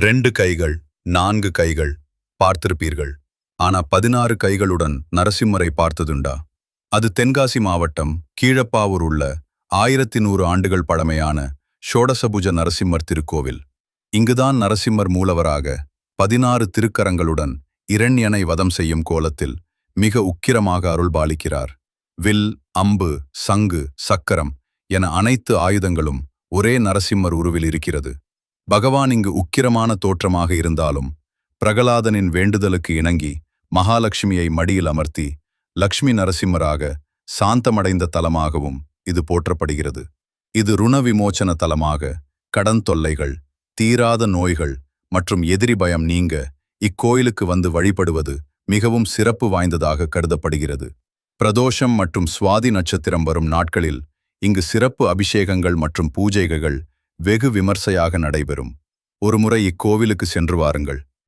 2 கைகள், 4 கைகள் பார்த்திருப்பீர்கள். ஆனா 16 கைகளுடன் நரசிம்மரை பார்த்ததுண்டா? அது தென்காசி மாவட்டம் கீழப்பாவூர் உள்ள 1100 ஆண்டுகள் பழமையான ஷோடசபுஜ நரசிம்மர் திருக்கோவில். இங்குதான் நரசிம்மர் மூலவராக 16 திருக்கரங்களுடன் இரண்யனை வதம் செய்யும் கோலத்தில் மிக உக்கிரமாக அருள்பாலிக்கிறார். வில், அம்பு, சங்கு, சக்கரம் என அனைத்து ஆயுதங்களும் ஒரே நரசிம்மர் உருவில் இருக்கிறது. பகவான் இங்கு உக்கிரமான தோற்றமாக இருந்தாலும் பிரகலாதனின் வேண்டுதலுக்கு இணங்கி மகாலட்சுமியை மடியில் அமர்த்தி லக்ஷ்மி நரசிம்மராக சாந்தமடைந்த தலமாகவும் இது போற்றப்படுகிறது. இது ருண விமோச்சன தலமாக கடன் தொல்லைகள், தீராத நோய்கள் மற்றும் எதிரி பயம் நீங்க இக்கோயிலுக்கு வந்து வழிபடுவது மிகவும் சிறப்பு வாய்ந்ததாக கருதப்படுகிறது. பிரதோஷம் மற்றும் சுவாதி நட்சத்திரம் வரும் நாட்களில் இங்கு சிறப்பு அபிஷேகங்கள் மற்றும் பூஜைகள் வெகு விமர்சையாக நடைபெறும். ஒருமுறை இக்கோவிலுக்கு சென்று வாருங்கள்.